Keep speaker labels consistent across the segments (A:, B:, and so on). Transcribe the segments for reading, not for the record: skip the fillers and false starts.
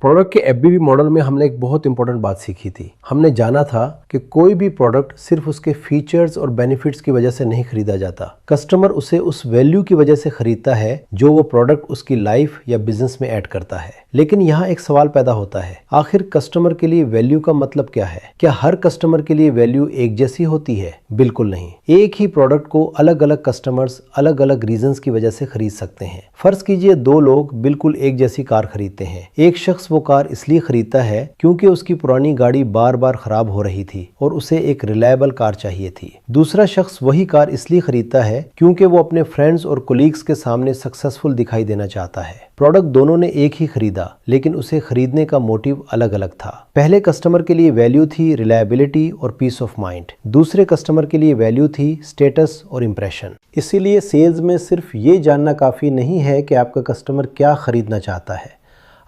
A: Product के FBB model में हमने एक बहुत इंपॉर्टेंट बात सीखी थी। हमने जाना था कि कोई भी प्रोडक्ट सिर्फ उसके फीचर्स और बेनिफिट्स की वजह से नहीं खरीदा जाता। कस्टमर उसे उस वैल्यू की वजह से खरीदता है जो वो प्रोडक्ट उसकी लाइफ या बिजनेस में ऐड करता है। लेकिन यहाँ एक सवाल पैदा होता है, आखिर कस्टमर के लिए वैल्यू का मतलब क्या है? क्या हर कस्टमर के लिए वैल्यू एक जैसी होती है? बिल्कुल नहीं। एक ही प्रोडक्ट को अलग अलग कस्टमर्स अलग अलग रीजंस की वजह से खरीद सकते हैं। फर्ज कीजिए दो लोग बिल्कुल एक जैसी कार खरीदते हैं। एक शख्स वो कार इसलिए खरीदता है क्योंकि उसकी पुरानी गाड़ी बार बार खराब हो रही थी और उसे एक रिलायबल कार चाहिए थी। दूसरा शख्स वही कार इसलिए खरीदता है क्योंकि वो अपने फ्रेंड्स और कोलीग्स के सामने सक्सेसफुल दिखाई देना चाहता है। प्रोडक्ट दोनों ने एक ही खरीदा, लेकिन उसे खरीदने का मोटिव अलग अलग था। पहले कस्टमर के लिए वैल्यू थी रिलायबिलिटी और पीस ऑफ माइंड। दूसरे कस्टमर के लिए वैल्यू थी स्टेटस और इंप्रेशन। इसीलिए सेल्स में सिर्फ ये जानना काफी नहीं है कि आपका कस्टमर क्या खरीदना चाहता है,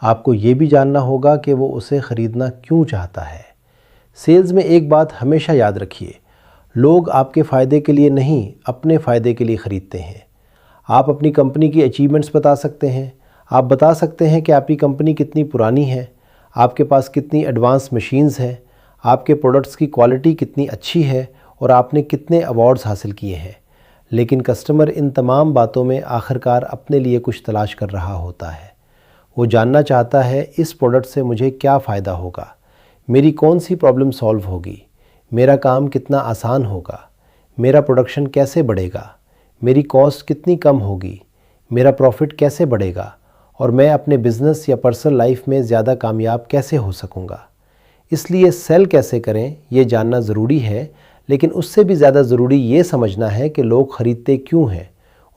A: आपको ये भी जानना होगा कि वो उसे खरीदना क्यों चाहता है। सेल्स में एक बात हमेशा याद रखिए, लोग आपके फ़ायदे के लिए नहीं, अपने फ़ायदे के लिए ख़रीदते हैं। आप अपनी कंपनी की अचीवमेंट्स बता सकते हैं, आप बता सकते हैं कि आपकी कंपनी कितनी पुरानी है, आपके पास कितनी एडवांस मशीन्स हैं, आपके प्रोडक्ट्स की क्वालिटी कितनी अच्छी है और आपने कितने अवार्ड्स हासिल किए हैं। लेकिन कस्टमर इन तमाम बातों में आखिरकार अपने लिए कुछ तलाश कर रहा होता है। वो जानना चाहता है इस प्रोडक्ट से मुझे क्या फ़ायदा होगा, मेरी कौन सी प्रॉब्लम सॉल्व होगी, मेरा काम कितना आसान होगा, मेरा प्रोडक्शन कैसे बढ़ेगा, मेरी कॉस्ट कितनी कम होगी, मेरा प्रॉफिट कैसे बढ़ेगा और मैं अपने बिज़नेस या पर्सनल लाइफ में ज़्यादा कामयाब कैसे हो सकूँगा। इसलिए सेल कैसे करें ये जानना ज़रूरी है, लेकिन उससे भी ज़्यादा ज़रूरी ये समझना है कि लोग ख़रीदते क्यों हैं,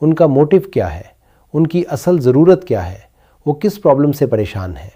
A: उनका मोटिव क्या है, उनकी असल ज़रूरत क्या है, वो किस प्रॉब्लम से परेशान है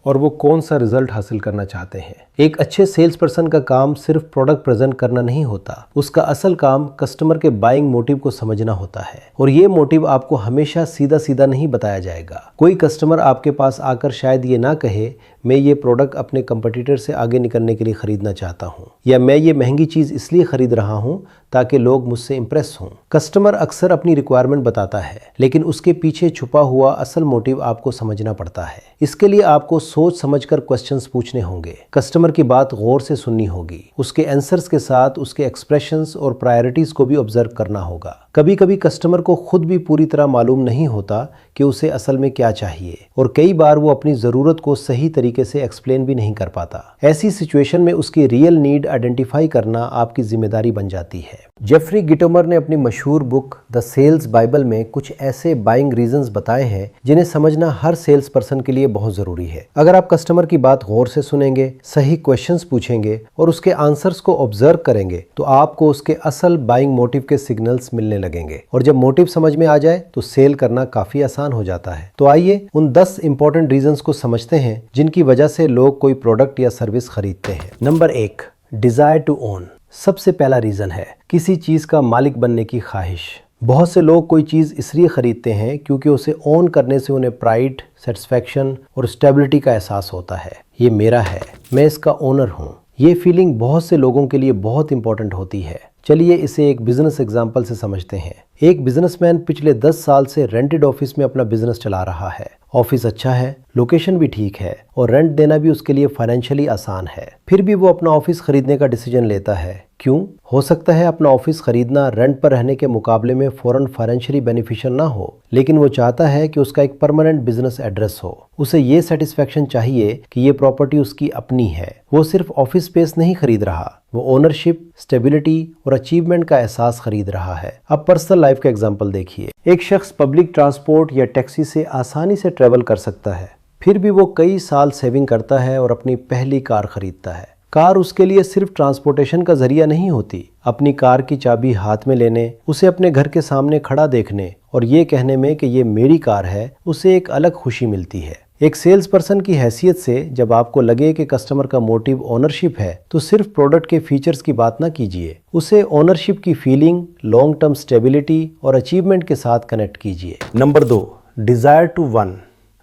A: और वो कौन सा रिजल्ट हासिल करना चाहते हैं। एक अच्छे सेल्स पर्सन का काम सिर्फ प्रोडक्ट प्रेजेंट करना नहीं होता, उसका असल काम कस्टमर के बाइंग मोटिव को समझना होता है। और ये मोटिव आपको हमेशा सीधा सीधा नहीं बताया जाएगा। कोई कस्टमर आपके पास आकर शायद ये ना कहे मैं ये प्रोडक्ट अपने कंपटीटर से आगे निकलने के लिए खरीदना चाहता हूँ, या मैं ये महंगी चीज़ इसलिए खरीद रहा हूँ ताकि लोग मुझसे इंप्रेस हों। कस्टमर अक्सर अपनी रिक्वायरमेंट बताता है, लेकिन उसके पीछे छुपा हुआ असल मोटिव आपको समझना पड़ता है। इसके लिए आपको सोच समझकर क्वेश्चंस पूछने होंगे, कस्टमर की बात गौर से सुननी होगी, उसके आंसर्स के साथ उसके एक्सप्रेशंस और प्रायोरिटीज को भी ऑब्जर्व करना होगा। कभी कभी कस्टमर को खुद भी पूरी तरह मालूम नहीं होता कि उसे असल में क्या चाहिए, और कई बार वो अपनी ज़रूरत को सही तरीके से एक्सप्लेन भी नहीं कर पाता। ऐसी सिचुएशन में उसकी रियल नीड आइडेंटिफाई करना आपकी जिम्मेदारी बन जाती है। जेफरी गिटोमर ने अपनी मशहूर बुक द सेल्स बाइबल में कुछ ऐसे बाइंग रीजंस बताए हैं जिन्हें समझना हर सेल्स पर्सन के लिए बहुत ज़रूरी है। अगर आप कस्टमर की बात गौर से सुनेंगे, सही क्वेश्चंस पूछेंगे और उसके आंसर्स को ऑब्जर्व करेंगे, तो आपको उसके असल बाइंग मोटिव के सिग्नल्स मिलने लगेंगे। और जब मोटिव समझ में आ जाए तो सेल करना काफ़ी आसान हो जाता है। तो आइए उन 10 इंपॉर्टेंट रीजंस को समझते हैं जिनकी वजह से लोग कोई प्रोडक्ट या सर्विस खरीदते हैं। Number 1, desire to own. सबसे पहला रीज़न है किसी चीज़ का मालिक बनने की ख्वाहिश। बहुत से लोग कोई चीज़ इसलिए ख़रीदते हैं क्योंकि उसे ओन करने से उन्हें प्राइड, सेटिस्फैक्शन और स्टेबिलिटी का एहसास होता है। ये मेरा है, मैं इसका ओनर हूँ। ये फीलिंग बहुत से लोगों के लिए बहुत इंपॉर्टेंट होती है। चलिए इसे एक बिजनेस एग्जांपल से समझते हैं। एक बिजनेसमैन पिछले 10 साल से रेंटेड ऑफिस में अपना बिजनेस चला रहा है। ऑफिस अच्छा है, लोकेशन भी ठीक है और रेंट देना भी उसके लिए फाइनेंशियली आसान है। फिर भी वो अपना ऑफिस खरीदने का डिसीजन लेता है। क्यों? हो सकता है अपना ऑफिस खरीदना रेंट पर रहने के मुकाबले में फौरन फाइनेंशियली बेनिफिशियल ना हो, लेकिन वो चाहता है कि उसका एक परमानेंट बिजनेस एड्रेस हो। उसे ये सेटिस्फैक्शन चाहिए कि ये प्रॉपर्टी उसकी अपनी है। वो सिर्फ ऑफिस स्पेस नहीं खरीद रहा, वो ओनरशिप, स्टेबिलिटी और अचीवमेंट का एहसास खरीद रहा है। अब पर्सनल लाइफ का एग्जांपल देखिए। एक शख्स पब्लिक ट्रांसपोर्ट या टैक्सी से आसानी से ट्रेवल कर सकता है, फिर भी वो कई साल सेविंग करता है और अपनी पहली कार खरीदता है। कार उसके लिए सिर्फ ट्रांसपोर्टेशन का जरिया नहीं होती। अपनी कार की चाबी हाथ में लेने, उसे अपने घर के सामने खड़ा देखने और ये कहने में कि ये मेरी कार है, उसे एक अलग खुशी मिलती है। एक सेल्स पर्सन की हैसियत से जब आपको लगे कि कस्टमर का मोटिव ओनरशिप है, तो सिर्फ प्रोडक्ट के फीचर्स की बात ना कीजिए, उसे ओनरशिप की फीलिंग, लॉन्ग टर्म स्टेबिलिटी और अचीवमेंट के साथ कनेक्ट कीजिए। Number 2, desire to win.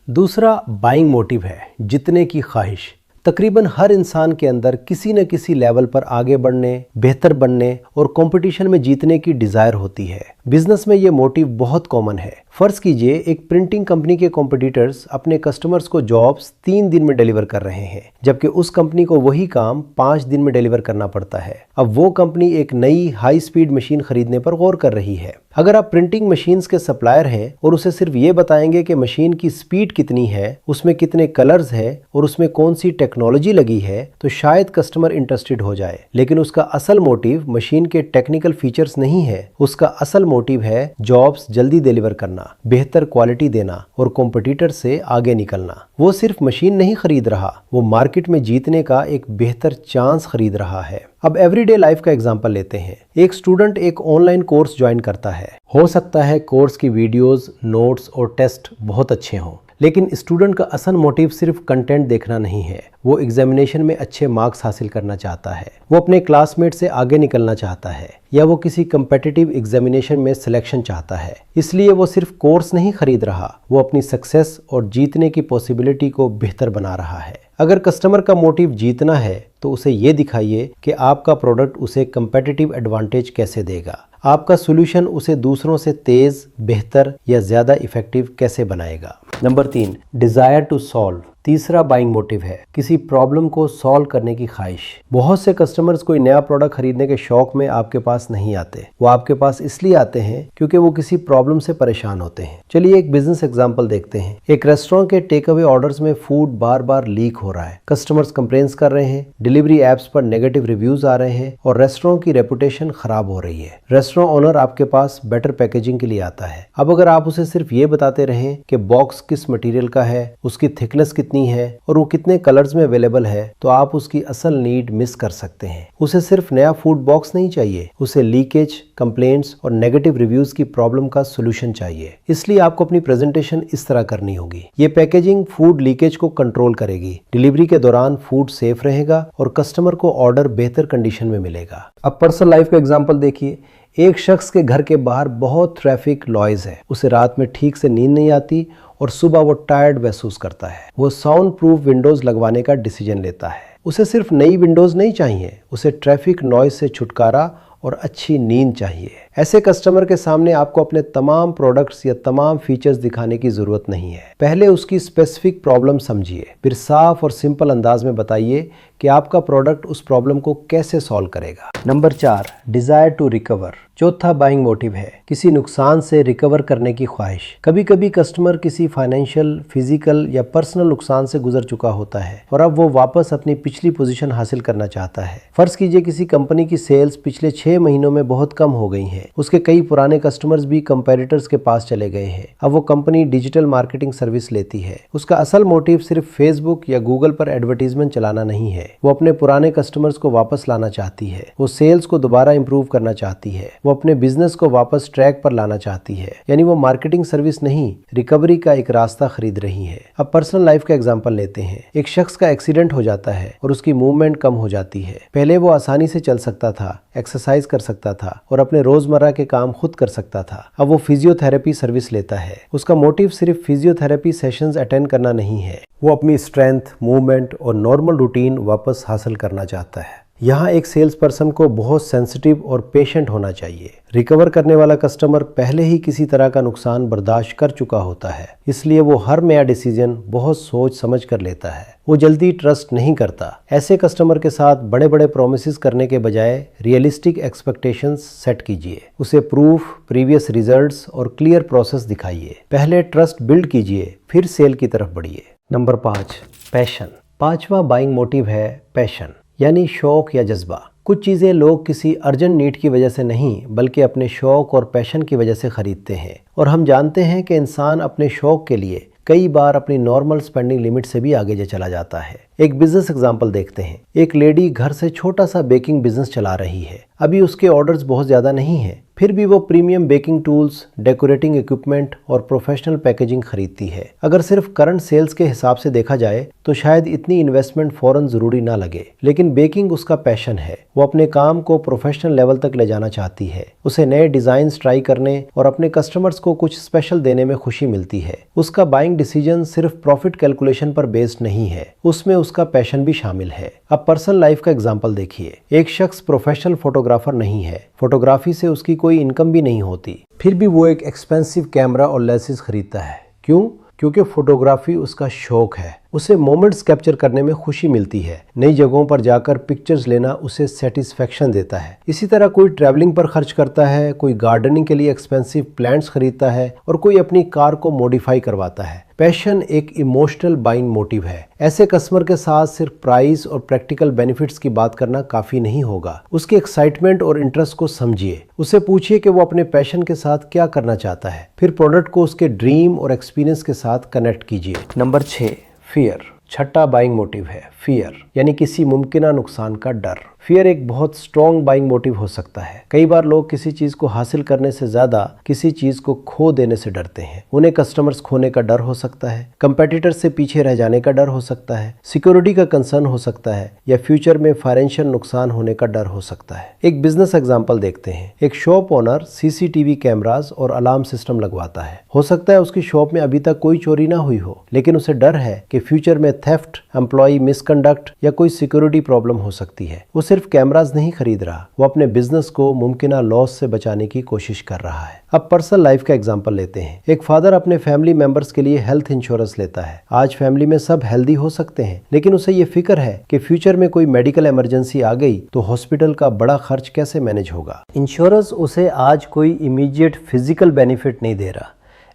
A: दूसरा बाइंग मोटिव है जितने की ख्वाहिश। तकरीबन हर इंसान के अंदर किसी न किसी लेवल पर आगे बढ़ने, बेहतर बनने और कंपटीशन में जीतने की डिज़ायर होती है। बिजनेस में ये मोटिव बहुत कॉमन है। फर्ज कीजिए एक प्रिंटिंग कंपनी के कॉम्पिटिटर्स अपने कस्टमर्स को जॉब्स 3 दिन में डिलीवर कर रहे हैं, जबकि उस कंपनी को वही काम 5 दिन में डिलीवर करना पड़ता है। अब वो कंपनी एक नई हाई स्पीड मशीन खरीदने पर गौर कर रही है। अगर आप प्रिंटिंग मशीन्स के सप्लायर हैं और उसे सिर्फ ये बताएंगे कि मशीन की स्पीड कितनी है, उसमें कितने कलर्स है और उसमें कौन सी टेक्नोलॉजी लगी है, तो शायद कस्टमर इंटरेस्टेड हो जाए। लेकिन उसका असल मोटिव मशीन के टेक्निकल फीचर्स नहीं है। उसका असल मोटिव है जॉब्स जल्दी डिलीवर करना, बेहतर क्वालिटी देना और कॉम्पिटिटर से आगे निकलना। वो सिर्फ मशीन नहीं खरीद रहा, वो मार्केट में जीतने का एक बेहतर चांस खरीद रहा है। अब एवरीडे लाइफ का एग्जांपल लेते हैं। एक स्टूडेंट एक ऑनलाइन कोर्स ज्वाइन करता है। हो सकता है कोर्स की वीडियोस, नोट्स और टेस्ट बहुत अच्छे हों, लेकिन स्टूडेंट का असल मोटिव सिर्फ कंटेंट देखना नहीं है। वो एग्जामिनेशन में अच्छे मार्क्स हासिल करना चाहता है, वो अपने क्लासमेट से आगे निकलना चाहता है, या वो किसी कम्पिटिटिव एग्जामिनेशन में सिलेक्शन चाहता है। इसलिए वो सिर्फ कोर्स नहीं खरीद रहा, वो अपनी सक्सेस और जीतने की पॉसिबिलिटी को बेहतर बना रहा है। अगर कस्टमर का मोटिव जीतना है तो उसे ये दिखाइए कि आपका प्रोडक्ट उसे कम्पिटिटिव एडवांटेज कैसे देगा। आपका सोल्यूशन उसे दूसरों से तेज, बेहतर या ज्यादा इफेक्टिव कैसे बनाएगा। Number 3, desire to solve. तीसरा बाइंग मोटिव है किसी प्रॉब्लम को सॉल्व करने की ख्वाहिश। बहुत से कस्टमर्स कोई नया प्रोडक्ट खरीदने के शौक में आपके पास नहीं आते। वो आपके पास इसलिए आते हैं क्योंकि वो किसी प्रॉब्लम से परेशान होते हैं। चलिए एक बिजनेस एग्जांपल देखते हैं। एक रेस्टोरेंट के टेक अवे ऑर्डर्स में फूड बार बार लीक हो रहा है। कस्टमर्स कंप्लेंट्स कर रहे हैं, डिलीवरी एप्स पर नेगेटिव रिव्यूज आ रहे हैं और रेस्टोरेंट की रेपुटेशन खराब हो रही है। रेस्टोरेंट ओनर आपके पास बेटर पैकेजिंग के लिए आता है। अब अगर आप उसे सिर्फ ये बताते रहें कि बॉक्स किस मटेरियल का है, उसकी थिकनेस कितनी है और वो कितने कलर्स में अवेलेबल है, तो आप उसकी असल नीड मिस कर सकते हैं। उसे सिर्फ नया फूड बॉक्स नहीं चाहिए, उसे लीकेज, कंप्लेंट्स और नेगेटिव रिव्यूज की प्रॉब्लम का सोल्यूशन चाहिए। इसलिए आपको अपनी प्रेजेंटेशन इस तरह करनी होगी। ये पैकेजिंग फूड लीकेज को कंट्रोल करेगी, डिलीवरी के दौरान फूड सेफ रहेगा और कस्टमर को ऑर्डर बेहतर कंडीशन में मिलेगा। अब पर्सनल लाइफ का एग्जांपल देखिए। एक शख्स के घर के बाहर बहुत ट्रैफिक नॉइज है, उसे रात में ठीक से नींद नहीं आती और सुबह वो टायर्ड महसूस करता है। वो साउंड प्रूफ विंडोज लगवाने का डिसीजन लेता है। उसे सिर्फ नई विंडोज नहीं चाहिए, उसे ट्रैफिक नॉइज से छुटकारा और अच्छी नींद चाहिए। ऐसे कस्टमर के सामने आपको अपने तमाम प्रोडक्ट्स या तमाम फीचर्स दिखाने की जरूरत नहीं है। पहले उसकी स्पेसिफिक प्रॉब्लम समझिए, फिर साफ और सिंपल अंदाज में बताइए कि आपका प्रोडक्ट उस प्रॉब्लम को कैसे सॉल्व करेगा। Number 4, desire to recover. चौथा बाइंग मोटिव है किसी नुकसान से रिकवर करने की ख्वाहिश। कभी कभी कस्टमर किसी फाइनेंशियल, फिजिकल या पर्सनल नुकसान से गुजर चुका होता है और अब वो वापस अपनी पिछली पोजीशन हासिल करना चाहता है। फर्ज कीजिए किसी कंपनी की सेल्स पिछले 6 महीनों में बहुत कम हो गई हैं। उसके कई पुराने कस्टमर्स भी कंपेटिटर्स के पास चले गए हैं। अब वो कंपनी डिजिटल मार्केटिंग सर्विस लेती है। उसका असल मोटिव सिर्फ फेसबुक या गूगल पर एडवर्टीजमेंट चलाना नहीं है। वो अपने पुराने कस्टमर्स को वापस लाना चाहती है। वो सेल्स को दोबारा इंप्रूव करना चाहती है। वो अपने बिजनेस को वापस ट्रैक पर लाना चाहती है। यानी वो मार्केटिंग सर्विस नहीं, रिकवरी का एक रास्ता खरीद रही है। अब पर्सनल लाइफ का एग्जांपल लेते हैं। एक शख्स का एक्सीडेंट हो जाता है और उसकी मूवमेंट कम हो जाती है। पहले वो आसानी से चल सकता था, एक्सरसाइज कर सकता था और अपने रोजमर्रा के काम खुद कर सकता था। अब वो फिजियोथेरेपी सर्विस लेता है। उसका मोटिव सिर्फ फिजियोथेरेपी सेशंस अटेंड करना नहीं है, वो अपनी स्ट्रेंथ, मूवमेंट और नॉर्मल रूटीन वापस हासिल करना चाहता है। यहाँ एक सेल्स पर्सन को बहुत सेंसिटिव और पेशेंट होना चाहिए। रिकवर करने वाला कस्टमर पहले ही किसी तरह का नुकसान बर्दाश्त कर चुका होता है, इसलिए वो हर नया डिसीजन बहुत सोच समझ कर लेता है। वो जल्दी ट्रस्ट नहीं करता। ऐसे कस्टमर के साथ बड़े बड़े प्रोमिसेस करने के बजाय रियलिस्टिक एक्सपेक्टेशंस सेट कीजिए। उसे प्रूफ, प्रीवियस रिजल्ट्स और क्लियर प्रोसेस दिखाइए। पहले ट्रस्ट बिल्ड कीजिए, फिर सेल की तरफ बढ़िए। Number 5, passion. 5वां बाइंग मोटिव है पैशन, यानी शौक या जज्बा। कुछ चीज़ें लोग किसी अर्जेंट नीड की वजह से नहीं, बल्कि अपने शौक और पैशन की वजह से खरीदते हैं। और हम जानते हैं कि इंसान अपने शौक के लिए कई बार अपनी नॉर्मल स्पेंडिंग लिमिट से भी आगे चला जाता है। एक बिजनेस एग्जांपल देखते हैं। एक लेडी घर से छोटा सा बेकिंग बिजनेस चला रही है। अभी उसके ऑर्डर्स बहुत ज़्यादा नहीं हैं, फिर भी वो premium baking tools, decorating equipment और प्रोफेशनल पैकेजिंग खरीदती है। अगर सिर्फ करंट सेल्स के हिसाब से देखा जाए तो शायद इतनी इन्वेस्टमेंट फौरन ज़रूरी ना लगे, लेकिन बेकिंग उसका पैशन है। वो अपने काम को प्रोफेशनल लेवल तक ले जाना चाहती है। उसे नए डिज़ाइंस ट्राई करने और अपने कस्टमर्स को कुछ स्पेशल देने में खुशी मिलती है। उसका बाइंग डिसीजन सिर्फ प्रॉफिट कैलकुलेशन पर बेस्ड नहीं है, उसमें उसका पैशन भी शामिल है। अब पर्सनल लाइफ का एग्जांपल देखिए। एक शख्स प्रोफेशनल फोटोग्राफर नहीं है, फोटोग्राफी से उसकी कोई कोई इनकम भी नहीं होती, फिर भी वो एक एक्सपेंसिव कैमरा और लेंसेज खरीदता है। क्यों? क्योंकि फोटोग्राफी उसका शौक है, उसे मोमेंट्स कैप्चर करने में खुशी मिलती है, नई जगहों पर जाकर पिक्चर्स लेना उसे सेटिस्फेक्शन देता है। इसी तरह कोई ट्रैवलिंग पर खर्च करता है, कोई गार्डनिंग के लिए एक्सपेंसिव प्लांट्स खरीदता है और कोई अपनी कार को मॉडिफाई करवाता है। पैशन एक इमोशनल बाइंग मोटिव है। ऐसे कस्टमर के साथ सिर्फ प्राइस और प्रैक्टिकल बेनिफिट्स की बात करना काफी नहीं होगा। उसके एक्साइटमेंट और इंटरेस्ट को समझिए, उसे पूछिए कि वो अपने पैशन के साथ क्या करना चाहता है, फिर प्रोडक्ट को उसके ड्रीम और एक्सपीरियंस के साथ कनेक्ट कीजिए। Number 6, fear. छठा बाइंग मोटिव है फियर, यानी किसी मुमकिन नुकसान का डर। फियर एक बहुत स्ट्रॉन्ग बाइंग मोटिव हो सकता है। कई बार लोग किसी चीज को हासिल करने से ज्यादा किसी चीज को खो देने से डरते हैं। उन्हें कस्टमर्स खोने का डर हो सकता है, कंपेटिटर से पीछे रह जाने का डर हो सकता है, सिक्योरिटी का कंसर्न हो सकता है, या फ्यूचर में फाइनेंशियल नुकसान होने का डर हो सकता है। एक बिजनेस एग्जाम्पल देखते हैं। एक शॉप ओनर सीसीटीवी कैमरास और अलार्म सिस्टम लगवाता है। हो सकता है उसकी शॉप में अभी तक कोई चोरी ना हुई हो, लेकिन उसे डर है कि फ्यूचर में थेफ्ट, एम्प्लॉय मिसकंडक्ट या कोई सिक्योरिटी प्रॉब्लम हो सकती है। वो सिर्फ कैमरास नहीं खरीद रहा, वो अपने बिजनेस को मुमकिन लॉस से बचाने की कोशिश कर रहा है। अब पर्सनल लाइफ का एग्जांपल लेते हैं। एक फादर अपने फैमिली मेंबर्स के लिए हेल्थ इंश्योरेंस लेता है। आज फैमिली में सब हेल्दी हो सकते हैं, लेकिन उसे ये फिक्र है कि फ्यूचर में कोई मेडिकल इमरजेंसी आ गई तो हॉस्पिटल का बड़ा खर्च कैसे मैनेज होगा। इंश्योरेंस उसे आज कोई इमीडिएट फिजिकल बेनिफिट नहीं दे रहा,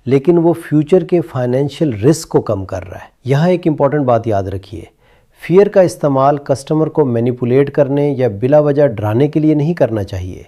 A: लेकिन वो फ्यूचर के फाइनेंशियल रिस्क को कम कर रहा है। यहाँ एक इंपॉर्टेंट बात याद रखिए, फियर का इस्तेमाल कस्टमर को मैनिपुलेट करने या बिला वजह डराने के लिए नहीं करना चाहिए।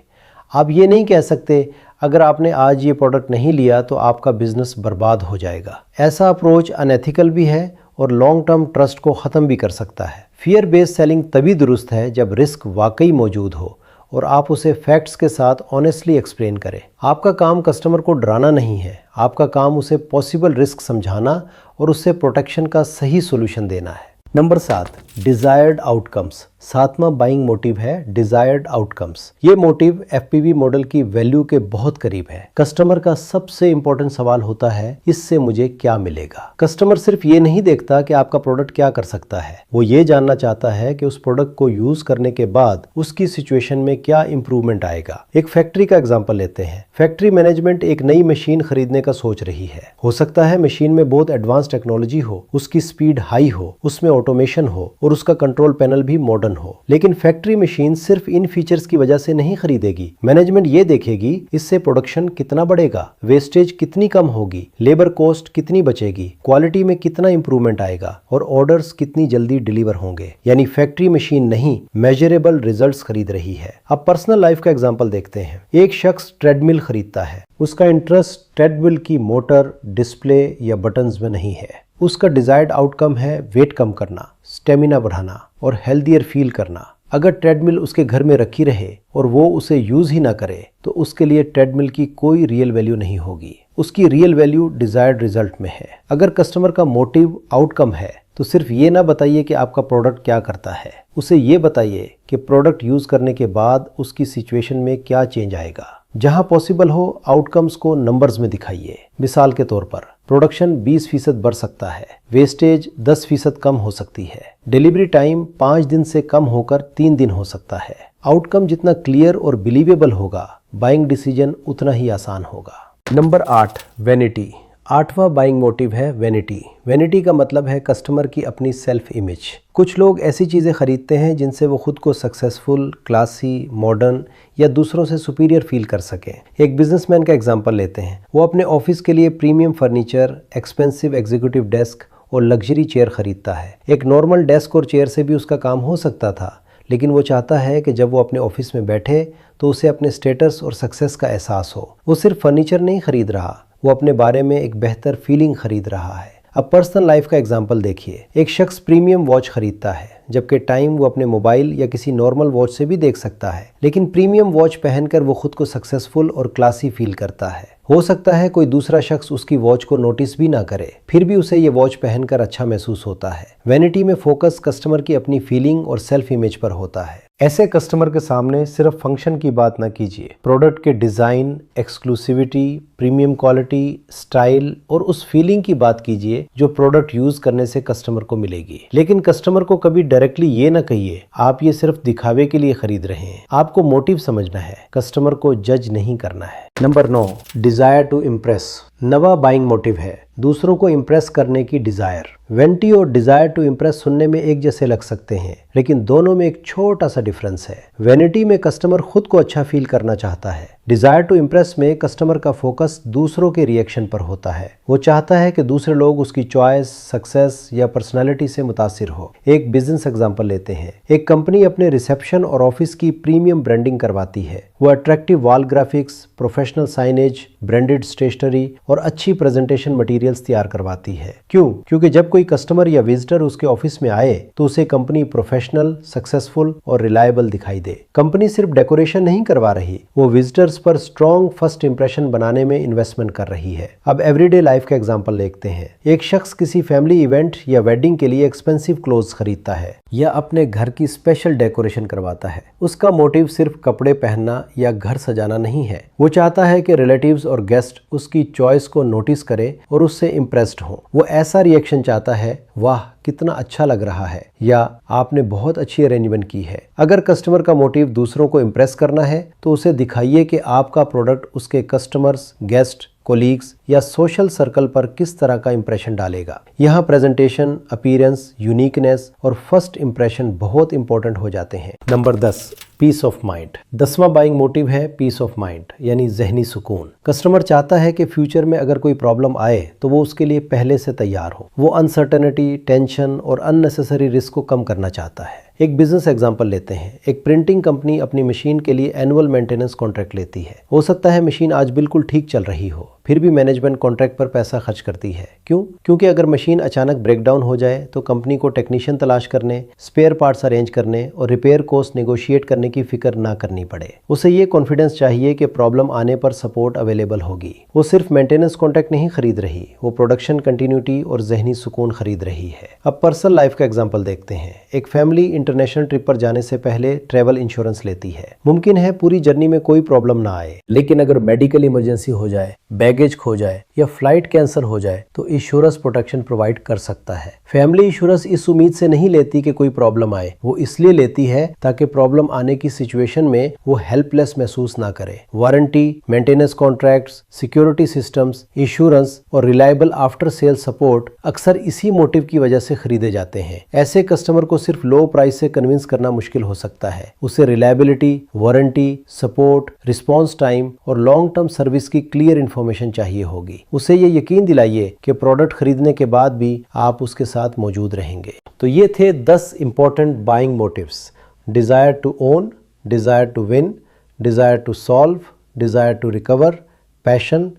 A: आप ये नहीं कह सकते अगर आपने आज ये प्रोडक्ट नहीं लिया तो आपका बिजनेस बर्बाद हो जाएगा। ऐसा अप्रोच अनएथिकल भी है और लॉन्ग टर्म ट्रस्ट को ख़त्म भी कर सकता है। फियर बेस्ड सेलिंग तभी दुरुस्त है जब रिस्क वाकई मौजूद हो और आप उसे फैक्ट्स के साथ ऑनेस्टली एक्सप्लेन करें। आपका काम कस्टमर को डराना नहीं है, आपका काम उसे पॉसिबल रिस्क समझाना और उससे प्रोटेक्शन का सही सोल्यूशन देना है। Number 7, desired outcomes. 7वां बाइंग मोटिव है डिजायर्ड आउटकम्स। ये मोटिव एफपीवी मॉडल की वैल्यू के बहुत करीब है। कस्टमर का सबसे इंपॉर्टेंट सवाल होता है, इससे मुझे क्या मिलेगा। कस्टमर सिर्फ ये नहीं देखता कि आपका प्रोडक्ट क्या कर सकता है, वो ये जानना चाहता है कि उस प्रोडक्ट को यूज करने के बाद उसकी सिचुएशन में क्या इंप्रूवमेंट आएगा। एक फैक्ट्री का एग्जाम्पल लेते हैं। फैक्ट्री मैनेजमेंट एक नई मशीन खरीदने का सोच रही है। हो सकता है मशीन में बहुत एडवांस टेक्नोलॉजी हो, उसकी स्पीड हाई हो, उसमें ऑटोमेशन हो और उसका कंट्रोल पैनल भी मॉडर्न हो। लेकिन फैक्ट्री मशीन सिर्फ इन फीचर्स की वजह से नहीं खरीदेगी। मैनेजमेंट ये देखेगी इससे प्रोडक्शन कितना बढ़ेगा, वेस्टेज कितनी कम होगी, लेबर कॉस्ट कितनी बचेगी, क्वालिटी में कितना इंप्रूवमेंट आएगा और ऑर्डर्स कितनी जल्दी डिलीवर होंगे। यानी फैक्ट्री मशीन नहीं, मेजरेबल रिजल्ट्स खरीद रही है। अब पर्सनल लाइफ का एग्जांपल देखते हैं। एक शख्स ट्रेडमिल खरीदता है। उसका इंटरेस्ट ट्रेडमिल की मोटर, डिस्प्ले या बटन्स में नहीं है। उसका डिजायर्ड आउटकम है वेट कम करना, स्टेमिना बढ़ाना और हेल्दियर फील करना। अगर ट्रेडमिल उसके घर में रखी रहे और वो उसे यूज ही ना करे तो उसके लिए ट्रेडमिल की कोई रियल वैल्यू नहीं होगी। उसकी रियल वैल्यू डिजायर्ड रिजल्ट में है। अगर कस्टमर का मोटिव आउटकम है तो सिर्फ ये ना बताइए कि आपका प्रोडक्ट क्या करता है, उसे ये बताइए कि प्रोडक्ट यूज करने के बाद उसकी सिचुएशन में क्या चेंज आएगा। जहां पॉसिबल हो आउटकम्स को नंबर्स में दिखाइए। मिसाल के तौर पर प्रोडक्शन 20% बढ़ सकता है, वेस्टेज 10% कम हो सकती है, डिलीवरी टाइम 5 दिन से कम होकर 3 दिन हो सकता है। आउटकम जितना क्लियर और बिलीवेबल होगा, बाइंग डिसीजन उतना ही आसान होगा। Number 8, vanity. 8वां बाइंग मोटिव है वैनिटी। वैनिटी का मतलब है कस्टमर की अपनी सेल्फ इमेज। कुछ लोग ऐसी चीज़ें खरीदते हैं जिनसे वो खुद को सक्सेसफुल, क्लासी, मॉडर्न या दूसरों से सुपीरियर फील कर सकें। एक बिजनेसमैन का एग्जांपल लेते हैं। वो अपने ऑफिस के लिए premium furniture, expensive executive desk और लग्जरी चेयर खरीदता है। एक नॉर्मल डेस्क और चेयर से भी उसका काम हो सकता था, लेकिन वो चाहता है कि जब वो अपने ऑफिस में बैठे तो उसे अपने स्टेटस और सक्सेस का एहसास हो। वो सिर्फ फर्नीचर नहीं खरीद रहा, वो अपने बारे में एक बेहतर फीलिंग खरीद रहा है। अब पर्सनल लाइफ का एग्जांपल देखिए। एक शख्स प्रीमियम वॉच खरीदता है, जबकि टाइम वो अपने मोबाइल या किसी नॉर्मल वॉच से भी देख सकता है। लेकिन प्रीमियम वॉच पहनकर वो खुद को सक्सेसफुल और क्लासी फील करता है। हो सकता है कोई दूसरा शख्स उसकी वॉच को नोटिस भी ना करे, फिर भी उसे ये वॉच पहनकर अच्छा महसूस होता है। वैनिटी में फोकस कस्टमर की अपनी फीलिंग और सेल्फ इमेज पर होता है। ऐसे कस्टमर के सामने सिर्फ फंक्शन की बात न कीजिए, प्रोडक्ट के design, exclusivity, premium quality, style और उस फीलिंग की बात कीजिए जो प्रोडक्ट यूज करने से कस्टमर को मिलेगी। लेकिन कस्टमर को कभी डायरेक्टली ये ना कहिए आप ये सिर्फ दिखावे के लिए खरीद रहे हैं। आपको मोटिव समझना है, कस्टमर को जज नहीं करना है। Number 9, desire to impress. नवा बाइंग मोटिव है दूसरों को इम्प्रेस करने की डिजायर। वेनिटी और डिजायर टू इम्प्रेस सुनने में एक जैसे लग सकते हैं, लेकिन दोनों में एक छोटा सा डिफरेंस है। वेनिटी में कस्टमर खुद को अच्छा फील करना चाहता है। डिजायर टू इम्प्रेस में कस्टमर का फोकस दूसरों के रिएक्शन पर होता है। वो चाहता है कि दूसरे लोग उसकी चॉइस, सक्सेस या पर्सनालिटी से मुतासिर हो। एक बिजनेस एग्जांपल लेते हैं। एक कंपनी अपने रिसेप्शन और ऑफिस की प्रीमियम ब्रांडिंग करवाती है। वो attractive wall graphics, professional signage, branded stationery और अच्छी प्रेजेंटेशन मटेरियल्स तैयार करवाती है। क्यों? क्योंकि जब कोई कस्टमर या विजिटर उसके ऑफिस में आए तो उसे कंपनी प्रोफेशनल, सक्सेसफुल और रिलायबल दिखाई दे। कंपनी सिर्फ डेकोरेशन नहीं करवा रही, वो विजिटर्स पर स्ट्रॉन्ग फर्स्ट इंप्रेशन बनाने में इन्वेस्टमेंट कर रही है। अब एवरीडे लाइफ का एग्जांपल देखते हैं। एक शख्स किसी फैमिली इवेंट या वेडिंग के लिए एक्सपेंसिव क्लोथ्स खरीदता है या अपने घर की स्पेशल डेकोरेशन करवाता है। उसका मोटिव सिर्फ कपड़े पहनना या घर सजाना नहीं है। वो चाहता है कि रिलेटिव्स और गेस्ट उसकी चॉइस को नोटिस करें और उससे इम्प्रेस्ड हों। वो ऐसा रिएक्शन चाहता है, वाह कितना अच्छा लग रहा है, या आपने बहुत अच्छी अरेंजमेंट की है। अगर कस्टमर का मोटिव दूसरों को इम्प्रेस करना है तो उसे दिखाइए कि आपका प्रोडक्ट उसके कस्टमर्स, गेस्ट, कोलीग्स या सोशल सर्कल पर किस तरह का इंप्रेशन डालेगा। यहाँ प्रेजेंटेशन, अपीयरेंस, यूनिकनेस और फर्स्ट इंप्रेशन बहुत इंपॉर्टेंट हो जाते हैं। Number 10, peace of mind. 10वां बाइंग मोटिव है पीस ऑफ माइंड, यानी जहनी सुकून। कस्टमर चाहता है कि फ्यूचर में अगर कोई प्रॉब्लम आए तो वो उसके लिए पहले से तैयार हो। वो अनसर्टेनिटी, टेंशन और अननेसेसरी रिस्क को कम करना चाहता है। एक बिजनेस एग्जांपल लेते हैं। एक प्रिंटिंग कंपनी अपनी मशीन के लिए एनुअल मेंटेनेंस कॉन्ट्रैक्ट लेती है। हो सकता है मशीन आज बिल्कुल ठीक चल रही हो, फिर भी मैनेजमेंट कॉन्ट्रैक्ट पर पैसा खर्च करती है। क्यों? क्योंकि अगर मशीन अचानक ब्रेकडाउन हो जाए तो कंपनी को टेक्नीशियन तलाश करने, स्पेयर पार्ट्स अरेंज करने और रिपेयर कॉस्ट नेगोशिएट करने की फिक्र ना करनी पड़े। उसे ये कॉन्फिडेंस चाहिए कि प्रॉब्लम आने पर सपोर्ट अवेलेबल होगी। वो सिर्फ मेंटेनेंस कॉन्ट्रैक्ट नहीं खरीद रही, वो प्रोडक्शन कंटिन्यूटी और जहनी सुकून खरीद रही है। अब पर्सनल लाइफ का एग्जाम्पल देखते हैं। एक फैमिली इंटरनेशनल ट्रिप पर जाने से पहले ट्रैवल इंश्योरेंस लेती है। मुमकिन है पूरी जर्नी में कोई प्रॉब्लम ना आए, लेकिन अगर मेडिकल इमरजेंसी हो जाए, बैगेज खो जाए या फ्लाइट कैंसिल हो जाए तो इंश्योरेंस प्रोटेक्शन प्रोवाइड कर सकता है। फैमिली इंश्योरेंस इस उम्मीद से नहीं लेती कि कोई प्रॉब्लम आए, वो इसलिए लेती है ताकि प्रॉब्लम आने की सिचुएशन में वो हेल्पलेस महसूस ना करे। Warranty, maintenance contracts, security systems, insurance और रिलायबल आफ्टर सेल सपोर्ट अक्सर इसी मोटिव की वजह से खरीदे जाते हैं। ऐसे कस्टमर को सिर्फ लो प्राइस से कन्विंस करना मुश्किल हो सकता है। उसे reliability, warranty, support, response time और लॉन्ग टर्म सर्विस की क्लियर इंफॉर्मेशन चाहिए होगी। उसे ये यकीन दिलाइए कि प्रोडक्ट खरीदने के बाद भी आप उसके साथ मौजूद रहेंगे। तो ये थे 10 important buying motives. Desire to own, desire to win, desire to solve, desire to recover, passion,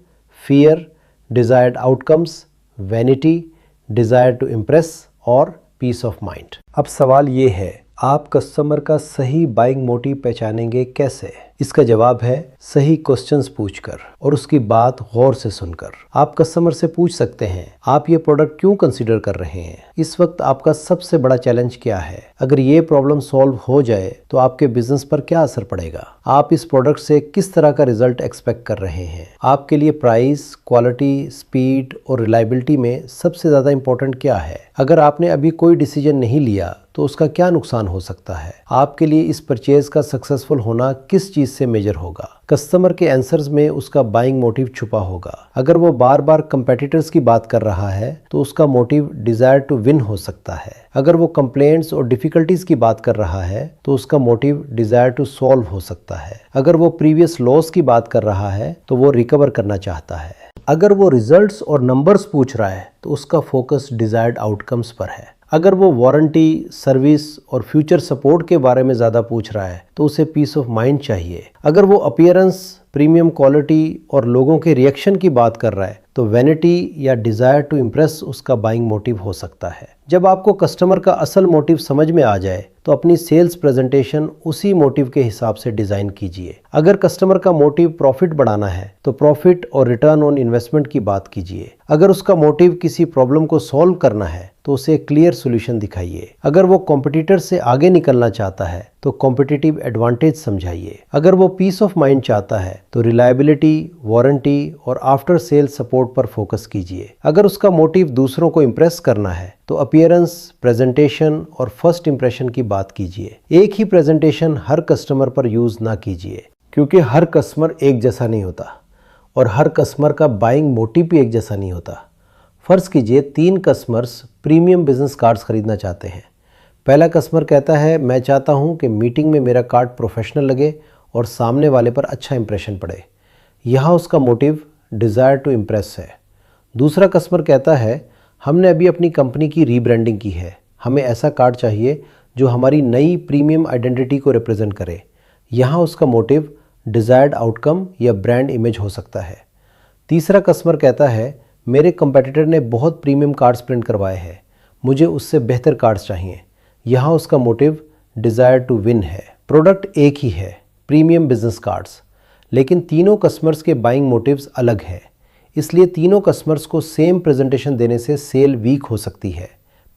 A: fear, desired outcomes, vanity, desire to impress और पीस ऑफ माइंड। अब सवाल ये है, आप कस्टमर का सही बाइंग मोटिव पहचानेंगे कैसे? इसका जवाब है सही क्वेश्चंस पूछकर और उसकी बात गौर से सुनकर। आप कस्टमर से पूछ सकते हैं, आप ये प्रोडक्ट क्यों कंसीडर कर रहे हैं? इस वक्त आपका सबसे बड़ा चैलेंज क्या है? अगर ये प्रॉब्लम सॉल्व हो जाए तो आपके बिजनेस पर क्या असर पड़ेगा? आप इस प्रोडक्ट से किस तरह का रिजल्ट एक्सपेक्ट कर रहे हैं? आपके लिए प्राइस, क्वालिटी, स्पीड और रिलायबिलिटी में सबसे ज़्यादा इंपॉर्टेंट क्या है? अगर आपने अभी कोई डिसीजन नहीं लिया तो उसका क्या नुकसान हो सकता है? आपके लिए इस परचेज का सक्सेसफुल होना किस चीज से मेजर होगा? कस्टमर के आंसर्स में उसका बाइंग मोटिव छुपा होगा। अगर वो बार बार कंपेटिटर्स की बात कर रहा है तो उसका मोटिव डिजायर टू विन हो सकता है। अगर वो कंप्लेंट्स और डिफिकल्टीज की बात कर रहा है तो उसका मोटिव डिजायर टू सॉल्व हो सकता है। अगर वो प्रीवियस लॉस की बात कर रहा है तो वो रिकवर करना चाहता है। अगर वो रिजल्ट्स और नंबर्स पूछ रहा है तो उसका फोकस डिजायर्ड आउटकम्स पर है। अगर वो वारंटी, सर्विस और फ्यूचर सपोर्ट के बारे में ज़्यादा पूछ रहा है तो उसे पीस ऑफ माइंड चाहिए। अगर वो अपीयरेंस, प्रीमियम क्वालिटी और लोगों के रिएक्शन की बात कर रहा है तो वैनिटी या डिज़ायर टू इम्प्रेस उसका बाइंग मोटिव हो सकता है। जब आपको कस्टमर का असल मोटिव समझ में आ जाए तो अपनी सेल्स प्रेजेंटेशन उसी मोटिव के हिसाब से डिज़ाइन कीजिए। अगर कस्टमर का मोटिव प्रॉफिट बढ़ाना है तो प्रॉफिट और रिटर्न ऑन इन्वेस्टमेंट की बात कीजिए। अगर उसका मोटिव किसी प्रॉब्लम को सॉल्व करना है तो उसे क्लियर सॉल्यूशन दिखाइए। अगर वो कॉम्पिटिटर से आगे निकलना चाहता है तो कॉम्पिटिटिव एडवांटेज समझाइए। अगर वो पीस ऑफ माइंड चाहता है तो रिलायबिलिटी, वारंटी और आफ्टर सेल सपोर्ट पर फोकस कीजिए। अगर उसका मोटिव दूसरों को इम्प्रेस करना है तो अपीयरेंस, प्रेजेंटेशन और फर्स्ट इंप्रेशन की बात कीजिए। एक ही प्रेजेंटेशन हर कस्टमर पर यूज ना कीजिए, क्योंकि हर कस्टमर एक जैसा नहीं होता और हर कस्टमर का बाइंग मोटिव भी एक जैसा नहीं होता। फर्ज कीजिए 3 कस्टमर्स प्रीमियम बिजनेस कार्ड्स खरीदना चाहते हैं। पहला कस्टमर कहता है मैं चाहता हूं कि मीटिंग में मेरा कार्ड प्रोफेशनल लगे और सामने वाले पर अच्छा इंप्रेशन पड़े। यहाँ उसका मोटिव डिज़ायर टू इम्प्रेस है। दूसरा कस्टमर कहता है हमने अभी अपनी कंपनी की रीब्रांडिंग की है, हमें ऐसा कार्ड चाहिए जो हमारी नई प्रीमियम आइडेंटिटी को रिप्रेजेंट करे। यहाँ उसका मोटिव डिज़ायर्ड आउटकम या ब्रांड इमेज हो सकता है। तीसरा कस्टमर कहता है मेरे कंपेटिटर ने बहुत प्रीमियम कार्ड्स प्रिंट करवाए हैं, मुझे उससे बेहतर कार्ड्स चाहिए। यहाँ उसका मोटिव डिज़ायर टू विन है। प्रोडक्ट एक ही है, प्रीमियम बिजनेस कार्ड्स, लेकिन तीनों कस्टमर्स के बाइंग मोटिव्स अलग है, इसलिए तीनों कस्टमर्स को सेम प्रेजेंटेशन देने से सेल वीक हो सकती है।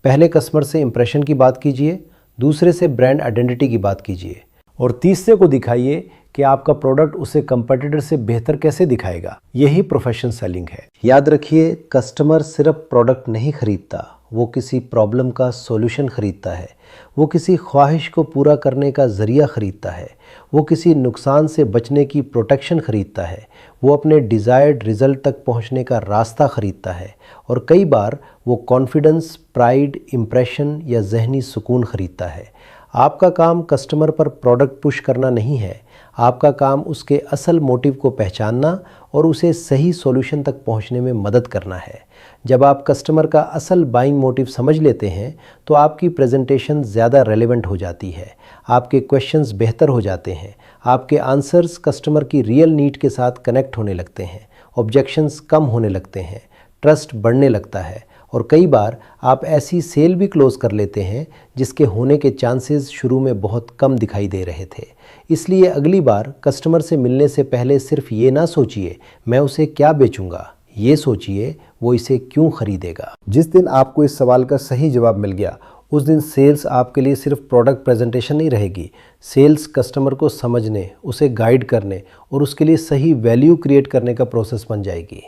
A: पहले कस्टमर से इंप्रेशन की बात कीजिए, दूसरे से ब्रांड आइडेंटिटी की बात कीजिए और तीसरे को दिखाइए कि आपका प्रोडक्ट उसे कंपटीटर से बेहतर कैसे दिखाएगा। यही प्रोफेशनल सेलिंग है। याद रखिए, कस्टमर सिर्फ प्रोडक्ट नहीं खरीदता, वो किसी प्रॉब्लम का सॉल्यूशन खरीदता है, वो किसी ख्वाहिश को पूरा करने का ज़रिया खरीदता है, वो किसी नुकसान से बचने की प्रोटेक्शन खरीदता है, वो अपने डिज़ायर्ड रिज़ल्ट तक पहुंचने का रास्ता खरीदता है और कई बार वो कॉन्फिडेंस, प्राइड, इम्प्रेशन या जहनी सुकून खरीदता है। आपका काम कस्टमर पर प्रोडक्ट पुश करना नहीं है, आपका काम उसके असल मोटिव को पहचानना और उसे सही सॉल्यूशन तक पहुंचने में मदद करना है। जब आप कस्टमर का असल बाइंग मोटिव समझ लेते हैं तो आपकी प्रेजेंटेशन ज़्यादा रेलेवेंट हो जाती है, आपके क्वेश्चंस बेहतर हो जाते हैं, आपके आंसर्स कस्टमर की रियल नीड के साथ कनेक्ट होने लगते हैं, ऑब्जेक्शंस कम होने लगते हैं, ट्रस्ट बढ़ने लगता है और कई बार आप ऐसी सेल भी क्लोज कर लेते हैं जिसके होने के चांसेस शुरू में बहुत कम दिखाई दे रहे थे। इसलिए अगली बार कस्टमर से मिलने से पहले सिर्फ ये ना सोचिए मैं उसे क्या बेचूंगा, ये सोचिए वो इसे क्यों खरीदेगा। जिस दिन आपको इस सवाल का सही जवाब मिल गया उस दिन सेल्स आपके लिए सिर्फ प्रोडक्ट प्रेजेंटेशन नहीं रहेगी। सेल्स कस्टमर को समझने, उसे गाइड करने और उसके लिए सही वैल्यू क्रिएट करने का प्रोसेस बन जाएगी।